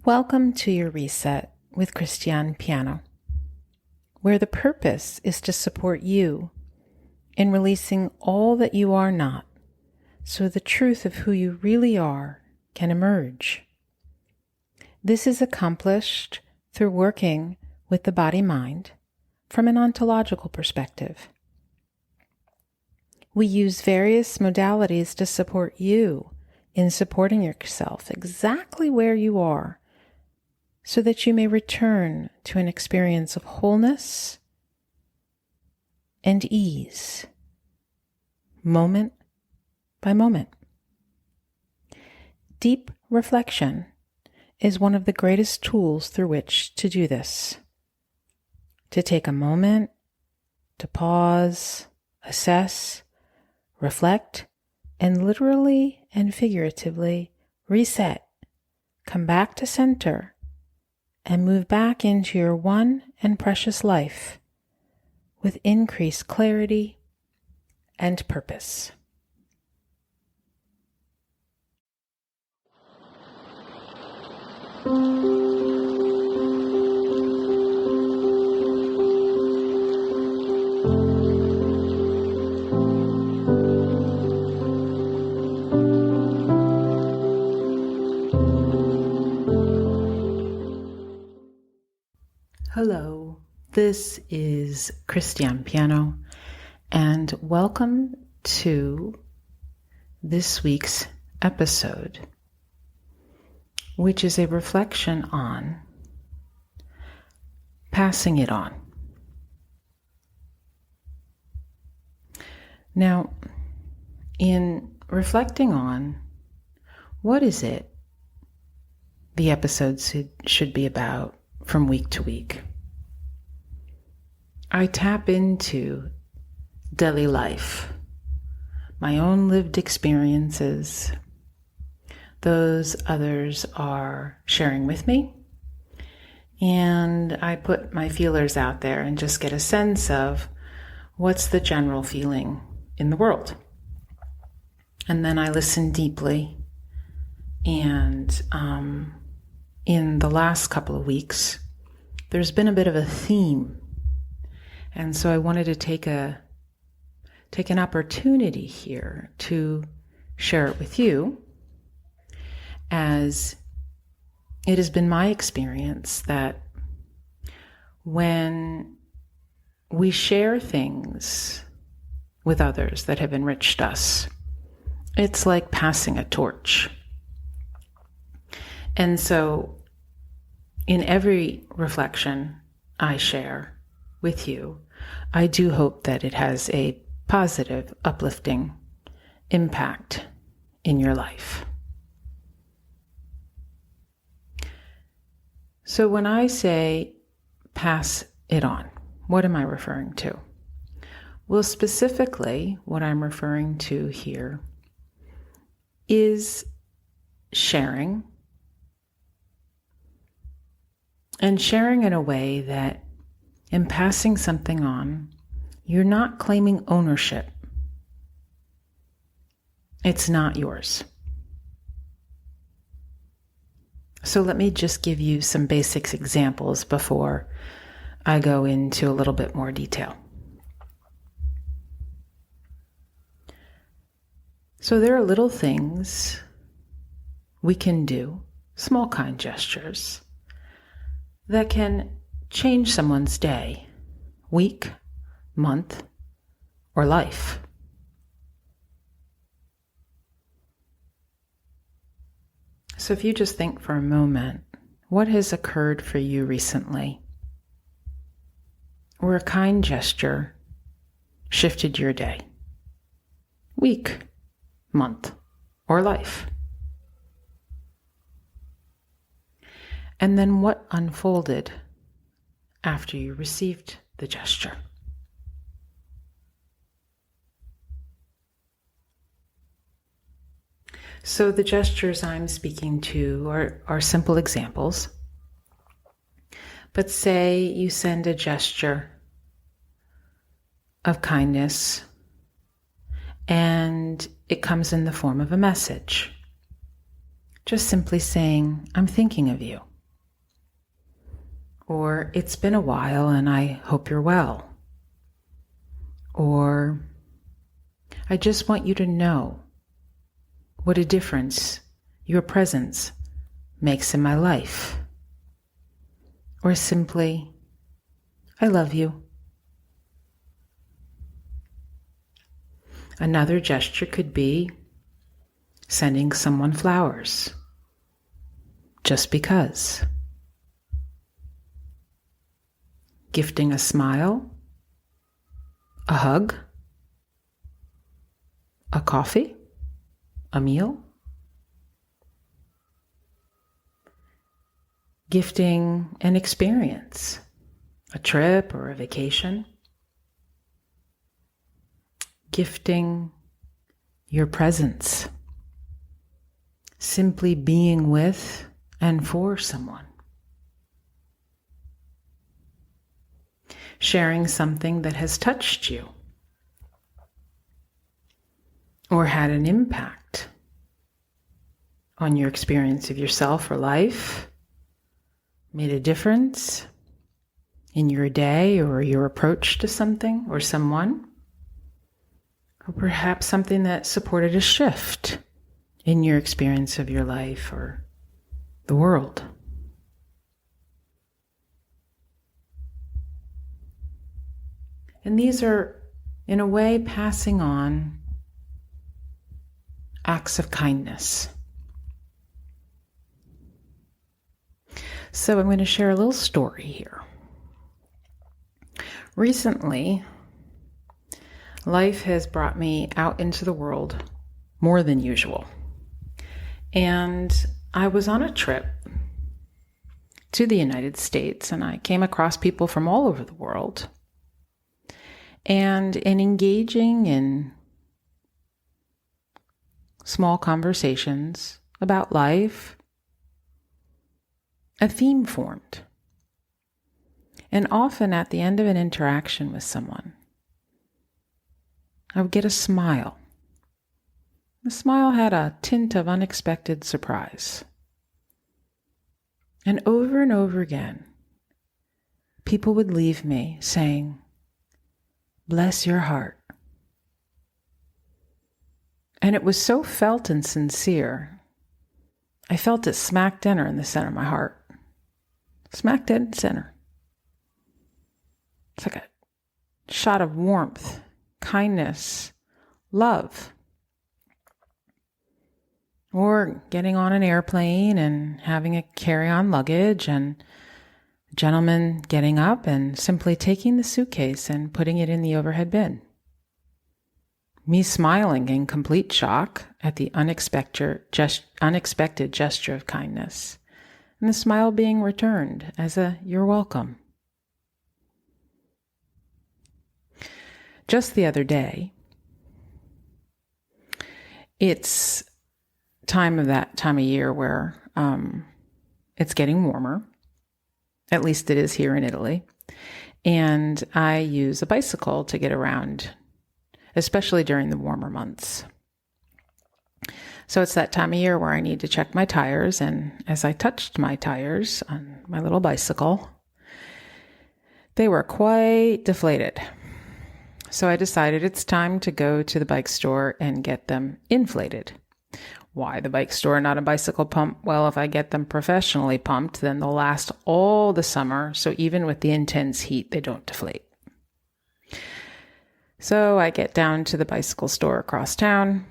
Welcome to your reset with Christiane Piano, where the purpose is to support you in releasing all that you are not, so the truth of who you really are can emerge. This is accomplished through working with the body-mind from an ontological perspective. We use various modalities to support you in supporting yourself exactly where you are, so that you may return to an experience of wholeness and ease, moment by moment. Deep reflection is one of the greatest tools through which to do this. To take a moment, to pause, assess, reflect, and literally and figuratively reset, come back to center, and move back into your one and precious life with increased clarity and purpose. Hello, this is Christiane Piano, and welcome to this week's episode, which is a reflection on passing it on. Now, in reflecting on what is it the episodes should be about from week to week, I tap into daily life, my own lived experiences. Those others are sharing with me, and I put my feelers out there and just get a sense of what's the general feeling in the world. And then I listen deeply, and in the last couple of weeks, there's been a bit of a theme. And so I wanted to take an opportunity here to share it with you, as it has been my experience that when we share things with others that have enriched us, it's like passing a torch. And so in every reflection I share with you, I do hope that it has a positive, uplifting impact in your life. So when I say pass it on, what am I referring to? Well, specifically, what I'm referring to here is sharing, and sharing in a way that in passing something on, you're not claiming ownership. It's not yours. So let me just give you some basic examples before I go into a little bit more detail. So there are little things we can do, small kind gestures, that can change someone's day, week, month, or life. So if you just think for a moment, what has occurred for you recently, where a kind gesture shifted your day, week, month, or life? And then what unfolded after you received the gesture? So the gestures I'm speaking to are simple examples. But say you send a gesture of kindness and it comes in the form of a message. Just simply saying, I'm thinking of you. Or it's been a while and I hope you're well. Or I just want you to know what a difference your presence makes in my life. Or simply, I love you. Another gesture could be sending someone flowers, just because. Gifting a smile, a hug, a coffee, a meal. Gifting an experience, a trip or a vacation. Gifting your presence, simply being with and for someone. Sharing something that has touched you or had an impact on your experience of yourself or life, made a difference in your day or your approach to something or someone, or perhaps something that supported a shift in your experience of your life or the world. And these are, in a way, passing on acts of kindness. So I'm going to share a little story here. Recently, life has brought me out into the world more than usual. And I was on a trip to the United States, and I came across people from all over the world. And in engaging in small conversations about life, a theme formed. And often at the end of an interaction with someone, I would get a smile. The smile had a tint of unexpected surprise. And over again, people would leave me saying, "Bless your heart." And it was so felt and sincere. I felt it smack center in the center of my heart. Smack dead center. It's like a shot of warmth, kindness, love. Or getting on an airplane and having a carry-on luggage and a gentleman getting up and simply taking the suitcase and putting it in the overhead bin. Me smiling in complete shock at the unexpected gesture of kindness, and the smile being returned as a "you're welcome." Just the other day, it's that time of year where it's getting warmer. At least it is here in Italy. And I use a bicycle to get around, especially during the warmer months. So it's that time of year where I need to check my tires. And as I touched my tires on my little bicycle, they were quite deflated. So I decided it's time to go to the bike store and get them inflated. Why the bike store, not a bicycle pump? Well, if I get them professionally pumped, then they'll last all the summer. So even with the intense heat, they don't deflate. So I get down to the bicycle store across town,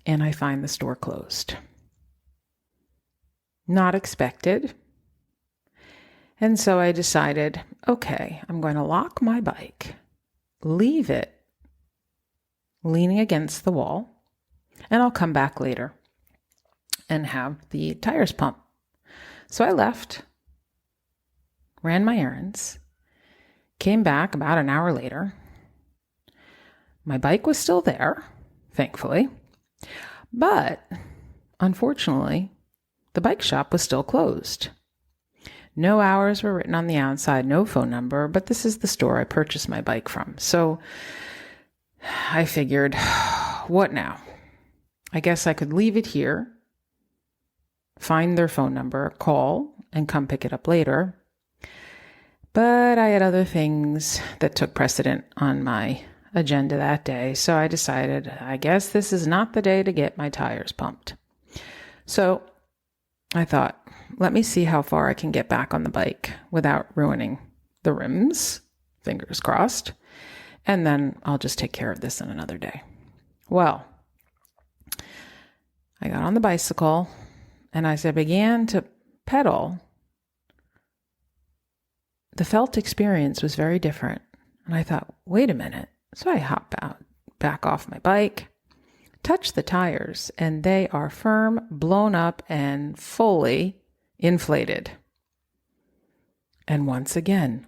and I find the store closed. Not expected. And so I decided, okay, I'm going to lock my bike, leave it leaning against the wall, and I'll come back later and have the tires pumped. So I left, ran my errands, came back about an hour later. My bike was still there, thankfully, but unfortunately, the bike shop was still closed. No hours were written on the outside, no phone number, but this is the store I purchased my bike from. So I figured, what now? I guess I could leave it here, find their phone number, call, and come pick it up later. But I had other things that took precedent on my agenda that day, so I decided, I guess this is not the day to get my tires pumped. So I thought, let me see how far I can get back on the bike without ruining the rims, fingers crossed, and then I'll just take care of this in another day. Well, I got on the bicycle, and as I began to pedal, the felt experience was very different. And I thought, wait a minute. So I hop back off my bike, touch the tires, and they are firm, blown up, and fully inflated. And once again,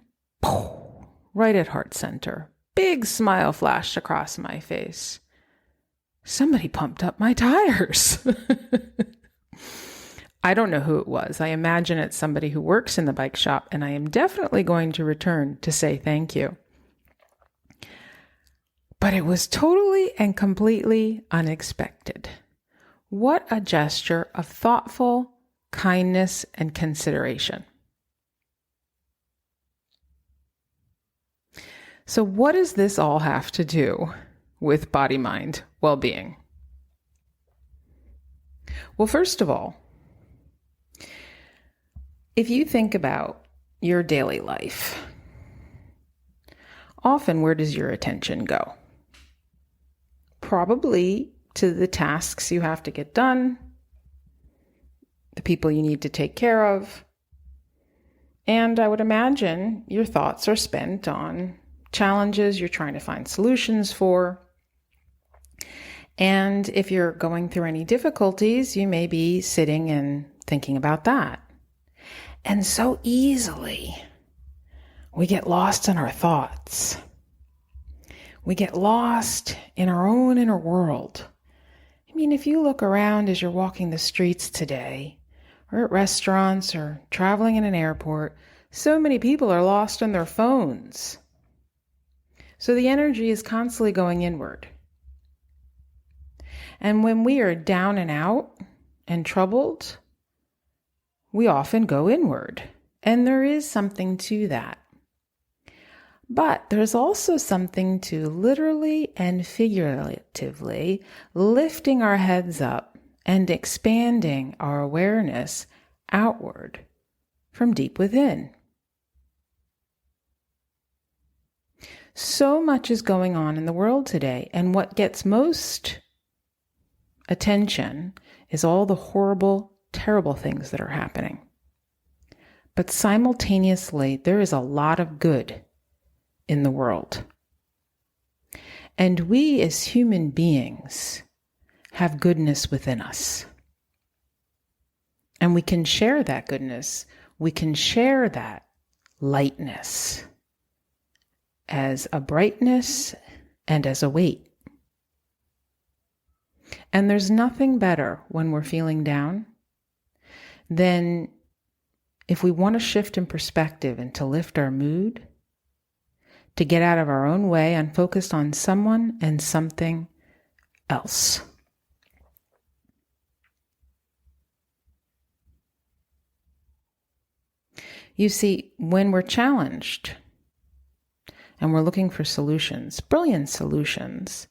right at heart center, big smile flashed across my face. Somebody pumped up my tires. I don't know who it was. I imagine it's somebody who works in the bike shop, and I am definitely going to return to say thank you. But it was totally and completely unexpected. What a gesture of thoughtful kindness and consideration. So what does this all have to do with body-mind well-being? Well, first of all, if you think about your daily life, often where does your attention go? Probably to the tasks you have to get done, the people you need to take care of, and I would imagine your thoughts are spent on challenges you're trying to find solutions for. And if you're going through any difficulties, you may be sitting and thinking about that. And so easily, we get lost in our thoughts. We get lost in our own inner world. I mean, if you look around as you're walking the streets today, or at restaurants, or traveling in an airport, so many people are lost on their phones. So the energy is constantly going inward. And when we are down and out and troubled, we often go inward. And there is something to that. But there's also something to literally and figuratively lifting our heads up and expanding our awareness outward from deep within. So much is going on in the world today, and what gets most attention is all the horrible, terrible things that are happening. But simultaneously, there is a lot of good in the world. And we as human beings have goodness within us. And we can share that goodness. We can share that lightness as a brightness and as a weight. And there's nothing better when we're feeling down than if we want to shift in perspective and to lift our mood, to get out of our own way and focus on someone and something else. You see, when we're challenged and we're looking for solutions, brilliant solutions,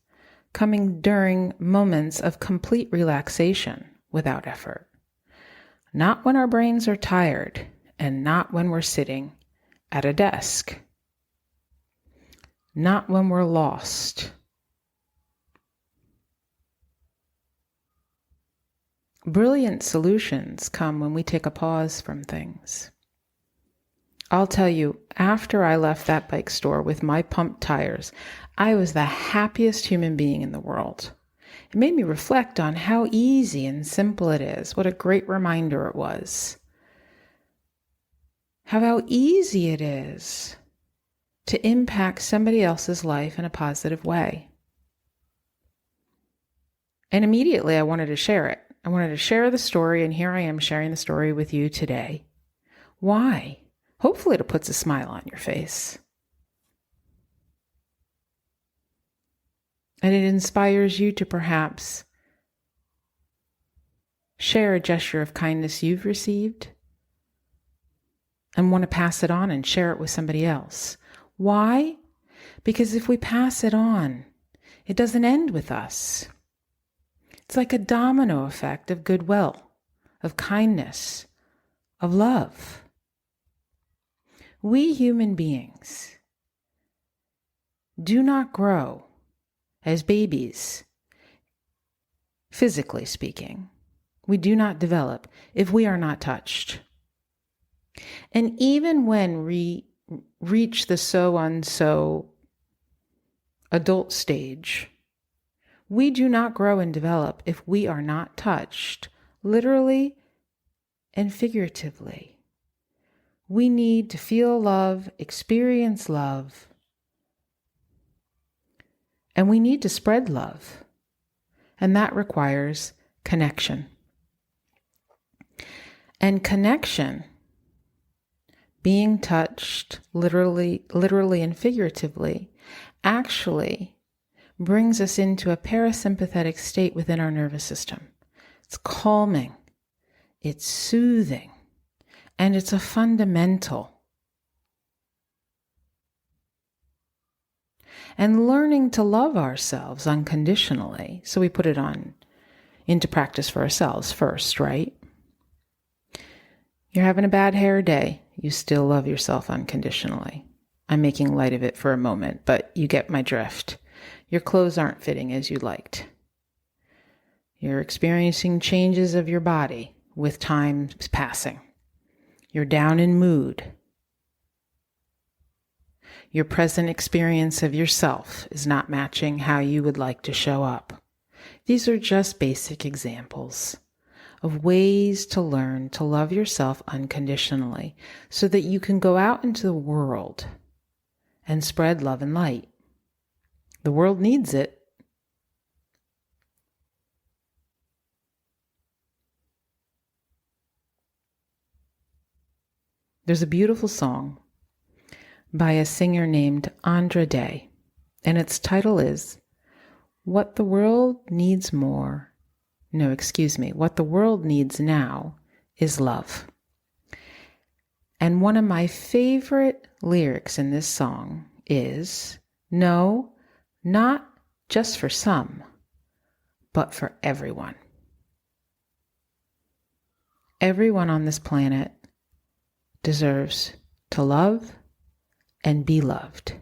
coming during moments of complete relaxation without effort, not when our brains are tired and not when we're sitting at a desk. Not when we're lost. Brilliant solutions come when we take a pause from things. I'll tell you, after I left that bike store with my pumped tires, I was the happiest human being in the world. It made me reflect on how easy and simple it is. What a great reminder it was. How easy it is to impact somebody else's life in a positive way. And immediately I wanted to share it. I wanted to share the story, and here I am sharing the story with you today. Why? Hopefully it puts a smile on your face. And it inspires you to perhaps share a gesture of kindness you've received and want to pass it on and share it with somebody else. Why? Because if we pass it on, it doesn't end with us. It's like a domino effect of goodwill, of kindness, of love. We human beings do not grow as babies, physically speaking. We do not develop if we are not touched. And even when we reach the so adult stage, we do not grow and develop if we are not touched, literally and figuratively. We need to feel love, experience love, and we need to spread love. And that requires connection. And connection, being touched literally and figuratively, actually brings us into a parasympathetic state within our nervous system. It's calming, it's soothing, and it's a fundamental. And learning to love ourselves unconditionally, so we put it on into practice for ourselves first, right? You're having a bad hair day, you still love yourself unconditionally. I'm making light of it for a moment, but you get my drift. Your clothes aren't fitting as you liked. You're experiencing changes of your body with time passing. You're down in mood. Your present experience of yourself is not matching how you would like to show up. These are just basic examples of ways to learn to love yourself unconditionally so that you can go out into the world and spread love and light. The world needs it. There's a beautiful song by a singer named Andra Day, and its title is What the World Needs Now is Love. And one of my favorite lyrics in this song is, no, not just for some, but for everyone. Everyone on this planet deserves to love and be loved.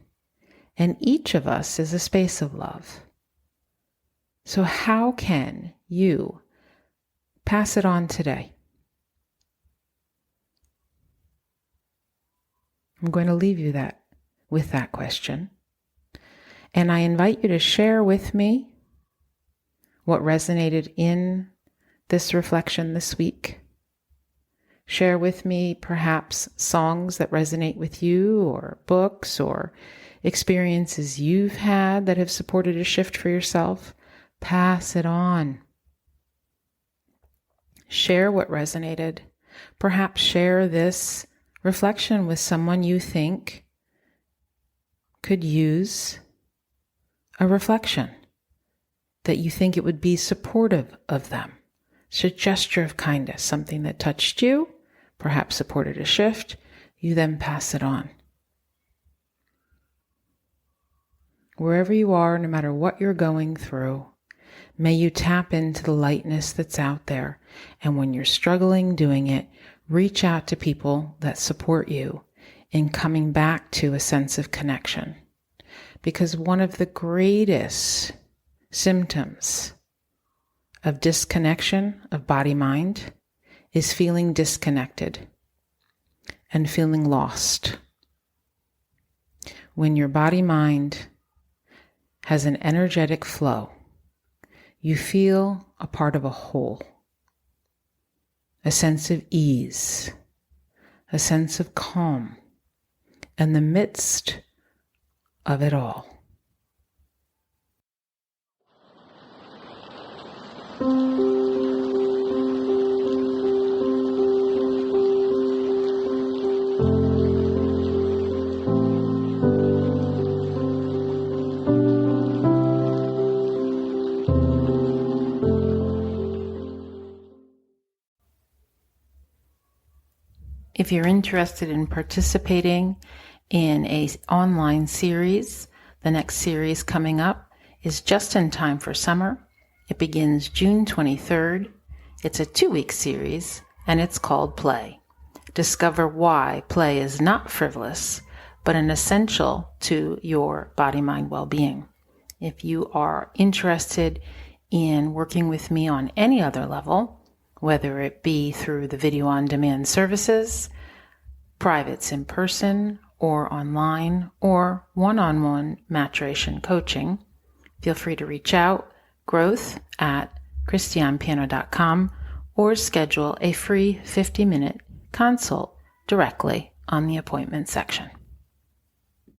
And each of us is a space of love. So how can you pass it on today? I'm going to leave you with that question. And I invite you to share with me what resonated in this reflection this week. Share with me perhaps songs that resonate with you, or books or experiences you've had that have supported a shift for yourself. Pass it on. Share what resonated. Perhaps share this reflection with someone you think could use a reflection, that you think it would be supportive of them. It's a gesture of kindness, something that touched you, perhaps supported a shift. You then pass it on. Wherever you are, no matter what you're going through, may you tap into the lightness that's out there. And when you're struggling doing it, reach out to people that support you in coming back to a sense of connection. Because one of the greatest symptoms of disconnection of body-mind is feeling disconnected and feeling lost. When your body-mind has an energetic flow, you feel a part of a whole, a sense of ease, a sense of calm, in the midst of it all. If you're interested in participating in an online series, the next series coming up is just in time for summer. It begins June 23rd. It's a 2-week series, and it's called Play. Discover why play is not frivolous, but an essential to your body-mind well-being. If you are interested in working with me on any other level, whether it be through the video-on-demand services, privates in person or online, or one-on-one maturation coaching, feel free to reach out, growth@christianepiano.com, or schedule a free 50-minute consult directly on the appointment section.